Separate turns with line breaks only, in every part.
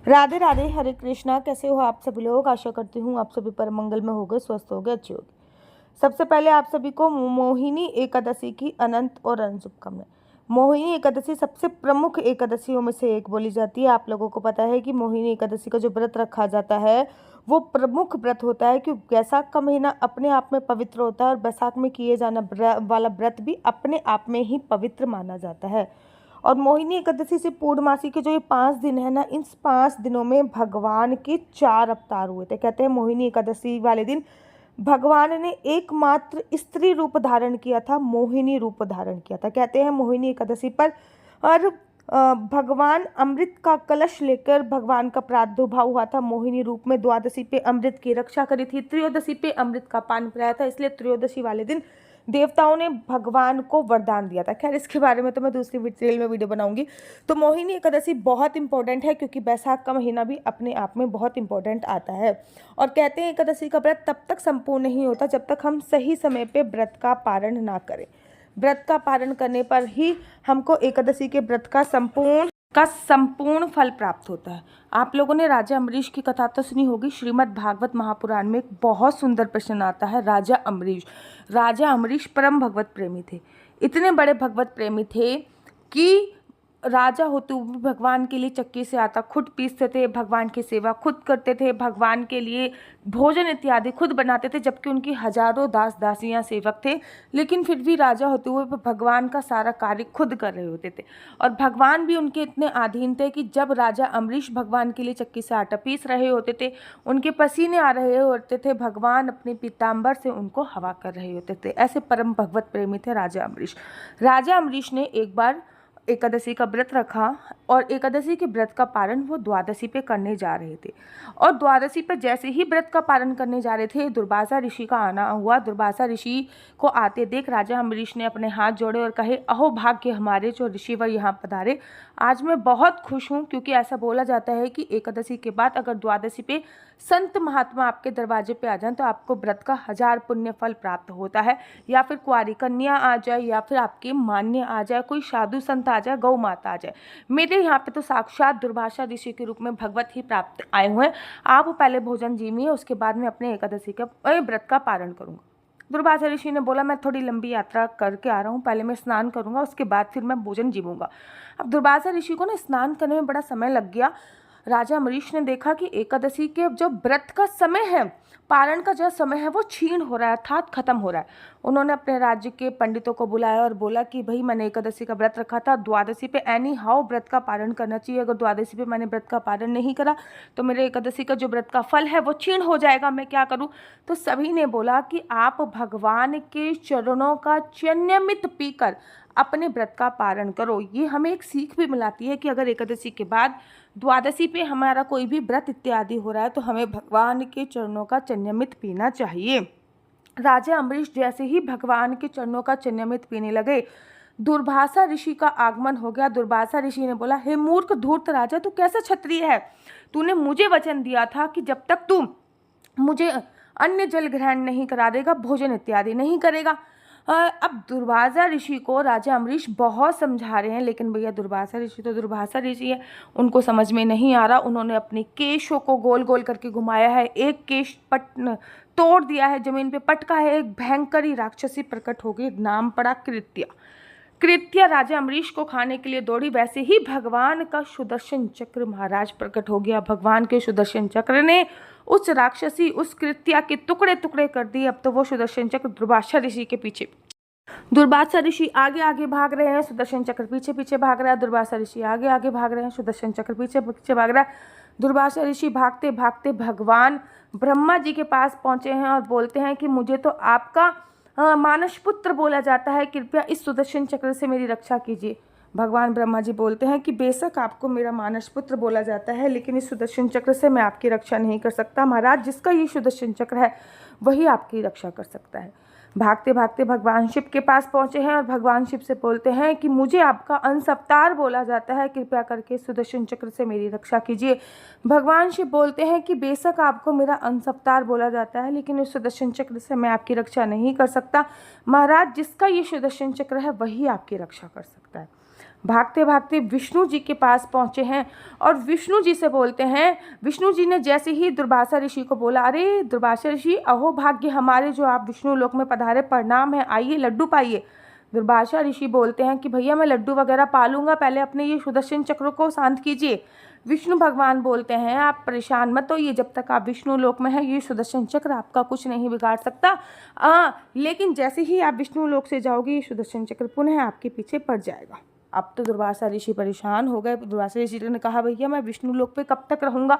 राधे राधे, हरे कृष्णा। कैसे हो आप सभी लोग? आशा करती हूँ आप सभी पर मंगल में होगे, स्वस्थ होगे, अच्छे होगे। सबसे पहले आप सभी को मोहिनी एकादशी की अनंत और अनंत शुभकामनाएं। मोहिनी एकादशी सबसे प्रमुख एकादशियों में से एक बोली जाती है। आप लोगों को पता है कि मोहिनी एकादशी का जो व्रत रखा जाता है वो प्रमुख व्रत होता है, क्योंकि वैशाख का महीना अपने आप में पवित्र होता है और वैशाख में किए जाना वाला व्रत भी अपने आप में ही पवित्र माना जाता है। और मोहिनी एकादशी से पूर्णमासी के जो ये 5 दिन है ना, इन 5 दिनों में भगवान के 4 अवतार हुए थे। कहते हैं मोहिनी एकादशी वाले दिन भगवान ने एकमात्र स्त्री रूप धारण किया था, मोहिनी रूप धारण किया था। कहते हैं मोहिनी एकादशी पर और भगवान अमृत का कलश लेकर भगवान का प्रादुर्भाव हुआ था मोहिनी रूप में। द्वादशी पे अमृत की रक्षा करी थी, त्रयोदशी पे अमृत का पान पिलाया था, इसलिए त्रयोदशी वाले दिन देवताओं ने भगवान को वरदान दिया था। खैर, इसके बारे में तो मैं दूसरी डिटेल में वीडियो बनाऊंगी। तो मोहिनी एकादशी बहुत इंपॉर्टेंट है, क्योंकि वैशाख का महीना भी अपने आप में बहुत इंपॉर्टेंट आता है। और कहते हैं एकादशी का व्रत तब तक संपूर्ण नहीं होता जब तक हम सही समय पे व्रत का पारण ना करें। व्रत का पारण करने पर ही हमको एकादशी के व्रत का संपूर्ण फल प्राप्त होता है। आप लोगों ने राजा अम्बरीश की कथा तो सुनी होगी। श्रीमद् भागवत महापुराण में एक बहुत सुंदर प्रश्न आता है। राजा अम्बरीश परम भगवत प्रेमी थे। इतने बड़े भगवत प्रेमी थे कि राजा होते हुए भगवान के लिए चक्की से आटा खुद पीसते थे, भगवान की सेवा खुद करते थे, भगवान के लिए भोजन इत्यादि खुद बनाते थे, जबकि उनकी हजारों दास दासियां सेवक थे। लेकिन फिर भी राजा होते हुए भगवान का सारा कार्य खुद कर रहे होते थे। और भगवान भी उनके इतने अधीन थे कि जब राजा अम्बरीश भगवान के लिए चक्की से आटा पीस रहे होते थे, उनके पसीने आ रहे होते थे, भगवान अपने पीताम्बर से उनको हवा कर रहे होते थे। ऐसे परम भगवत प्रेमी थे राजा अम्बरीश। राजा अम्बरीश ने एक बार एकादशी का व्रत रखा और एकादशी के व्रत का पारण वो द्वादशी पे करने जा रहे थे। और द्वादशी पे जैसे ही व्रत का पारण करने जा रहे थे, दुर्वासा ऋषि का आना हुआ। दुर्वासा ऋषि को आते देख राजा अम्बरीश ने अपने हाथ जोड़े और कहे, अहो भाग्य हमारे जो ऋषिवर यहाँ पधारे। आज मैं बहुत खुश हूँ, क्योंकि ऐसा बोला जाता है कि एकादशी के बाद अगर द्वादशी पे संत महात्मा आपके दरवाजे पे आ जाएं तो आपको व्रत का 1000 पुण्य फल प्राप्त होता है। या फिर कुंवारी कन्या आ जाए, या फिर आपके मान्य आ जाए, कोई साधु संत आ जाए, गौ माता आ जाए। मेरे यहाँ पे तो साक्षात दुर्वासा ऋषि के रूप में भगवत ही प्राप्त आए हुए हैं। आप पहले भोजन जीविए, उसके बाद में अपने एकादशी का व्रत का पारण करूँगा। दुर्वासा ऋषि ने बोला, मैं थोड़ी लंबी यात्रा करके आ रहा हूँ, पहले मैं स्नान करूँगा, उसके बाद फिर मैं भोजन जीवूंगा। अब दुर्वासा ऋषि को ना स्नान करने में बड़ा समय लग गया। राजा अम्बरीश ने देखा कि एकादशी के जो व्रत का समय है, पारण का जो समय है, वो क्षीण हो रहा है, अर्थात खत्म हो रहा है। उन्होंने अपने राज्य के पंडितों को बुलाया और बोला कि भाई, मैंने एकादशी का व्रत रखा था, द्वादशी पे एनी हाउ व्रत का पारण करना चाहिए। अगर द्वादशी पे मैंने व्रत का पारण नहीं करा तो मेरे एकादशी का जो व्रत का फल है वो क्षीण हो जाएगा, मैं क्या करूं? तो सभी ने बोला कि आप भगवान के चरणों का चयनित पीकर अपने व्रत का पारण करो। ये हमें एक सीख भी मिलाती है कि अगर एकादशी के बाद द्वादशी पे हमारा कोई भी व्रत इत्यादि हो रहा है तो हमें भगवान के चरणों का चयनित पीना चाहिए। राजा अम्बरीश जैसे ही भगवान के चरणों का चयनित पीने लगे, दुर्वासा ऋषि का आगमन हो गया। दुर्वासा ऋषि ने बोला, हे मूर्ख धूर्त राजा, तू कैसा क्षत्रिय है? तूने मुझे वचन दिया था कि जब तक तू मुझे अन्न जल ग्रहण नहीं करा देगा, भोजन इत्यादि नहीं करेगा। अब दुर्वासा ऋषि को राजा अम्बरीश बहुत समझा रहे हैं, लेकिन भैया दुर्वासा ऋषि तो दुर्वासा ऋषि है, उनको समझ में नहीं आ रहा। उन्होंने अपने केशों को गोल गोल करके घुमाया है, एक केश तोड़ दिया है, जमीन पे पटका है, एक भयंकर ही राक्षसी प्रकट हो गई, नाम पड़ा कृत्या राजा अम्बरीश को खाने के लिए दौड़ी। वैसे ही भगवान का सुदर्शन चक्र महाराज प्रकट हो गया। भगवान के सुदर्शन चक्र ने उस राक्षसी, उस कृत्या के टुकड़े टुकड़े कर दिए। अब तो वो सुदर्शन चक्र दुर्वासा ऋषि के पीछे, दुर्वासा ऋषि आगे आगे भाग रहे हैं, सुदर्शन चक्र पीछे पीछे भाग रहा है। दुर्वासा ऋषि आगे आगे भाग रहे हैं, सुदर्शन चक्र पीछे पीछे भाग रहा है। दुर्वासा ऋषि भागते भागते भगवान ब्रह्मा जी के पास पहुंचे हैं और बोलते हैं कि मुझे तो आपका मानस पुत्र बोला जाता है, कृपया इस सुदर्शन चक्र से मेरी रक्षा कीजिए। भगवान ब्रह्मा जी बोलते हैं कि बेशक आपको मेरा मानस पुत्र बोला जाता है, लेकिन इस सुदर्शन चक्र से मैं आपकी रक्षा नहीं कर सकता। महाराज, जिसका ये सुदर्शन चक्र है वही आपकी रक्षा कर सकता है। भागते भागते भगवान शिव के पास पहुंचे हैं और भगवान शिव से बोलते हैं कि मुझे आपका अंश अवतार बोला जाता है, कृपया करके सुदर्शन चक्र से मेरी रक्षा कीजिए। भगवान शिव बोलते हैं कि बेशक आपको मेरा अंश अवतार बोला जाता है, लेकिन इस सुदर्शन चक्र से मैं आपकी रक्षा नहीं कर सकता। महाराज, जिसका ये सुदर्शन चक्र है वही आपकी रक्षा कर सकता है। भागते भागते विष्णु जी के पास पहुँचे हैं और विष्णु जी से बोलते हैं। विष्णु जी ने जैसे ही दुर्वासा ऋषि को बोला, अरे दुर्वासा ऋषि, अहो भाग्य हमारे जो आप विष्णु लोक में पधारे, प्रणाम है, आइए लड्डू पाइए। दुर्वासा ऋषि बोलते हैं कि भैया मैं लड्डू वगैरह पालूंगा, पहले अपने ये सुदर्शन चक्र को शांत कीजिए। विष्णु भगवान बोलते हैं आप परेशान मत होइए, जब तक आप विष्णु लोक में हैं ये सुदर्शन चक्र आपका कुछ नहीं बिगाड़ सकता। लेकिन जैसे ही आप विष्णु लोक से जाओगे ये सुदर्शन चक्र पुनः आपके पीछे पड़ जाएगा। अब तो दुर्वासा ऋषि परेशान हो गए। दुर्वासा ऋषि ने कहा, भैया मैं विष्णु लोक पे कब तक रहूँगा,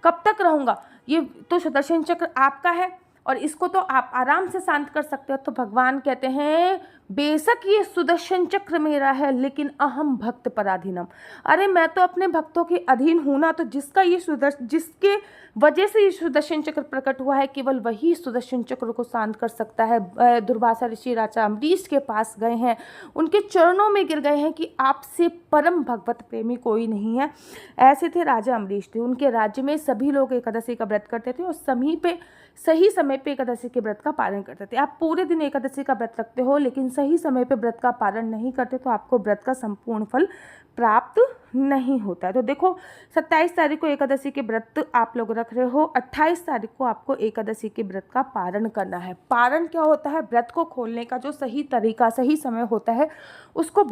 कब तक रहूँगा, ये तो सुदर्शन चक्र आपका है और इसको तो आप आराम से शांत कर सकते हो। तो भगवान कहते हैं, बेशक ये सुदर्शन चक्र मेरा है लेकिन अहम भक्त पराधीनम। अरे मैं तो अपने भक्तों के अधीन हूँ ना, तो जिसके वजह से ये सुदर्शन चक्र प्रकट हुआ है केवल वही सुदर्शन चक्र को शांत कर सकता है। दुर्वासा ऋषि राजा अम्बरीश के पास गए हैं, उनके चरणों में गिर गए हैं कि आपसे परम भगवत प्रेमी कोई नहीं है। ऐसे थे राजा अम्बरीश थे। उनके राज्य में सभी लोग एकादशी का व्रत करते थे और सही समय पे एकादशी के व्रत का पालन करते थे। आप पूरे दिन एकादशी का व्रत रखते हो लेकिन सही समय पे व्रत का पालन नहीं करते तो आपको व्रत का संपूर्ण फल प्राप्त नहीं होता है। तो देखो 27 तारीख को एकादशी के व्रत आप लोग रख रहे हो, 28 तारीख को आपको एकादशी के व्रत का पारण करना है। पारण क्या होता है? व्रत को खोलने का जो सही तरीका, सही समय होता है उसको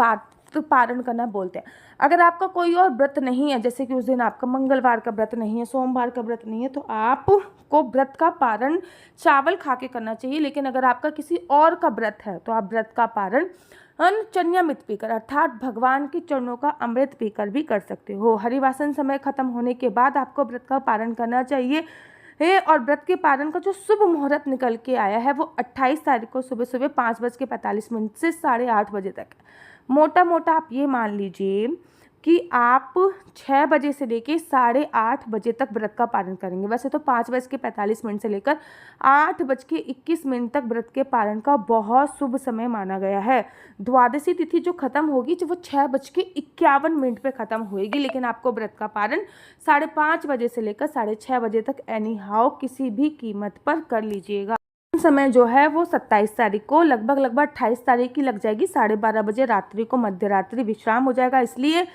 पारण करना बोलते हैं। अगर आपका कोई और व्रत नहीं है, जैसे कि उस दिन आपका मंगलवार का व्रत नहीं है, सोमवार का व्रत नहीं है, तो आपको व्रत का पारण चावल खा के करना चाहिए। लेकिन अगर आपका किसी और का व्रत है तो आप व्रत का पारण चन्यामृत पीकर अर्थात भगवान के चरणों का अमृत पीकर भी कर सकते हो। हरिवासन समय खत्म होने के बाद आपको व्रत का पारण करना चाहिए और व्रत के पारण का जो शुभ मुहूर्त निकल के आया है वो 28 तारीख को सुबह सुबह 5:45 से 8:30 बजे तक है। मोटा मोटा आप ये मान लीजिए कि आप 6 बजे से लेके 8:30 बजे तक व्रत का पालन करेंगे। वैसे तो 5:45 से लेकर 8:21 तक व्रत के पालन का बहुत शुभ समय माना गया है। द्वादशी तिथि जो खत्म होगी जो वो 6:51 पे खत्म होएगी, लेकिन आपको व्रत का पालन 5:30 बजे से लेकर 6:30 बजे तक एनी हाउ किसी भी कीमत पर कर लीजिएगा। समय जो है वो 27 तारीख को लगभग 28 तारीख की लग जाएगी। 12:30 बजे रात्रि को मध्य रात्रि विश्राम हो जाएगा। इसलिए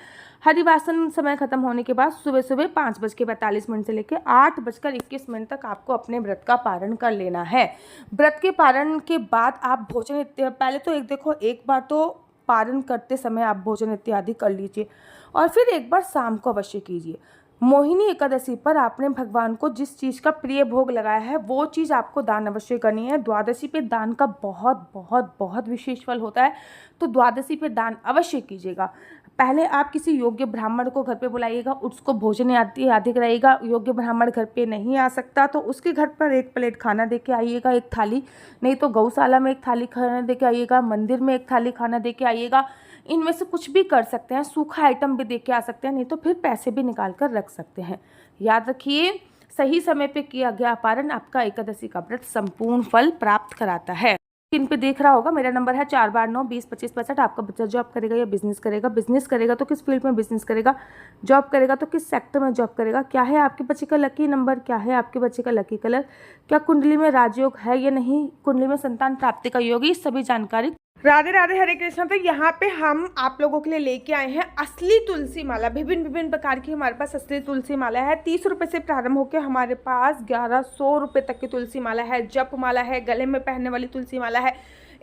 हरिवासन समय खत्म होने के बाद सुबह सुबह 5:45 से लेकर 8:21 तक आपको अपने व्रत का पारण कर लेना है। व्रत के पारण के बाद आप भोजन पहले तो एक बार तो पारण करते समय आप भोजन इत्यादि कर लीजिए और फिर एक बार शाम को अवश्य कीजिए। मोहिनी एकादशी पर आपने भगवान को जिस चीज़ का प्रिय भोग लगाया है वो चीज़ आपको दान अवश्य करनी है। द्वादशी पे दान का बहुत बहुत बहुत विशेष फल होता है, तो द्वादशी पे दान अवश्य कीजिएगा। पहले आप किसी योग्य ब्राह्मण को घर पे बुलाइएगा, उसको भोजन आदि कराइएगा। योग्य ब्राह्मण घर पे नहीं आ सकता तो उसके घर पर एक प्लेट खाना दे के आइएगा, एक थाली, नहीं तो गौशाला में एक थाली खाना दे के आइएगा, मंदिर में एक थाली खाना दे के आइएगा। इनमें से कुछ भी कर सकते हैं, सूखा आइटम भी दे के आ सकते हैं, नहीं तो फिर पैसे भी निकाल कर रख सकते हैं। याद रखिए, सही समय पे किया गया पारण आपका एकादशी का व्रत संपूर्ण फल प्राप्त कराता है। इन पे देख रहा होगा, मेरा नंबर है 4/9-20-25-65। आपका बच्चा जॉब करेगा या बिजनेस करेगा? बिजनेस करेगा तो किस फील्ड में बिजनेस करेगा? जॉब करेगा तो किस सेक्टर में जॉब करेगा? क्या है आपके बच्चे का लकी नंबर? क्या है आपके बच्चे का लकी कलर? क्या कुंडली में राजयोग है या नहीं? कुंडली में संतान प्राप्ति का योग? ये सभी जानकारी। राधे राधे, हरे कृष्णा। तो यहाँ पे हम आप लोगों के लिए लेके आए हैं असली तुलसी माला। विभिन्न प्रकार की हमारे पास असली तुलसी माला है। 30 रुपये से प्रारंभ होकर हमारे पास 1100 रुपये तक की तुलसी माला है। जप माला है, गले में पहनने वाली तुलसी माला है,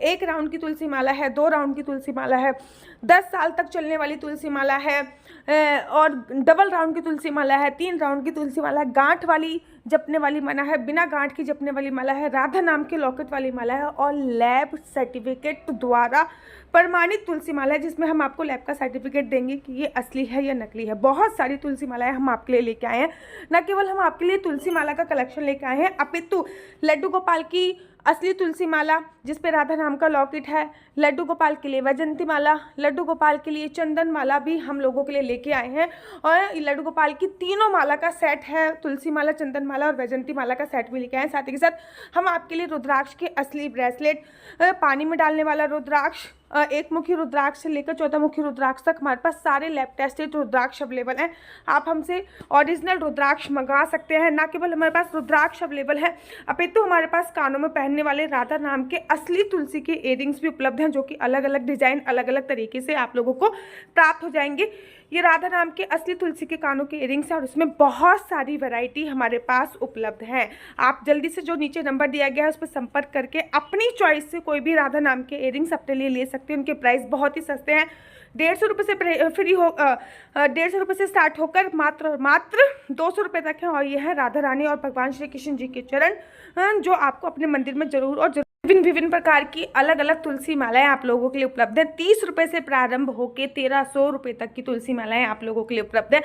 1 राउंड की तुलसी माला है, 2 राउंड की तुलसी माला है, 10 साल तक चलने वाली तुलसी माला है और डबल राउंड की तुलसी माला है, 3 राउंड की तुलसी माला है, गांठ वाली जपने वाली माला है, बिना गांठ की जपने वाली माला है, राधा नाम के लॉकेट वाली माला है और लैब सर्टिफिकेट द्वारा प्रमाणित तुलसी माला है, जिसमें हम आपको लैब का सर्टिफिकेट देंगे कि ये असली है या नकली है। बहुत सारी तुलसी मालाएं हम आपके लिए लेके आए हैं। न केवल हम आपके लिए तुलसी माला का कलेक्शन लेके आए हैं, अपितु लड्डू गोपाल की असली तुलसी माला जिस पे राधा नाम का लॉकेट है, लड्डू गोपाल के लिए वैजंती माला, लड्डू गोपाल के लिए चंदन माला भी हम लोगों के लिए लेके आए हैं। और लड्डू गोपाल की तीनों माला का सेट है, तुलसी माला, चंदन माला और वैजंती माला का सेट भी लेके आए हैं। साथ ही के साथ हम आपके लिए रुद्राक्ष के असली ब्रेसलेट, पानी में डालने वाला रुद्राक्ष, एक मुखी रुद्राक्ष से लेकर 14 मुखी रुद्राक्ष तक हमारे पास सारे लैब टेस्टेड रुद्राक्ष अवेलेबल हैं। आप हमसे ओरिजिनल रुद्राक्ष मंगा सकते हैं। ना केवल हमारे पास रुद्राक्ष अवेलेबल है, अपितु हमारे पास कानों में पहनने वाले राधा नाम के असली तुलसी के इयरिंग्स भी उपलब्ध हैं, जो कि अलग अलग डिजाइन अलग अलग तरीके से आप लोगों को प्राप्त हो जाएंगे। ये राधा नाम के असली तुलसी के कानों के इयरिंग्स हैं और इसमें बहुत सारी वैरायटी हमारे पास उपलब्ध है। आप जल्दी से जो नीचे नंबर दिया गया है उस पर संपर्क करके अपनी चॉइस से कोई भी राधा नाम के इयरिंग्स अपने लिए ले सकते हैं। उनके प्राइस बहुत ही सस्ते हैं, 150 रुपये से फ्री हो 150 रुपये से स्टार्ट होकर मात्र 200 रुपये तक है। और ये है राधा रानी और भगवान श्री कृष्ण जी के चरण, जो आपको अपने मंदिर में जरूर और विभिन्न प्रकार की अलग अलग तुलसी मालाएं आप लोगों के लिए उपलब्ध है। 30 रुपये से प्रारंभ होकर 1300 रुपये तक की तुलसी मालाएं आप लोगों के लिए उपलब्ध है।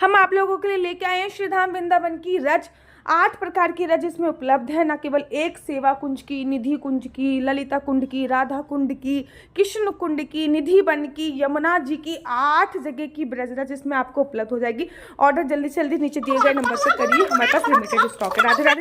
हम आप लोगों के लिए लेके आए हैं श्रीधाम वृंदावन की रज, 8 प्रकार की रज इसमें उपलब्ध है। न केवल एक सेवा कुंज की, निधि कुंज की, ललिता कुंड की, राधा कुंड की, कृष्ण कुंड की, निधि वन की, यमुना जी की, 8 जगह की ब्रज रज इसमें आपको उपलब्ध हो जाएगी। ऑर्डर जल्दी से जल्दी नीचे दिए गए नंबर पर करिए, हमारे पास लिमिटेड स्टॉक है। राधे राधे।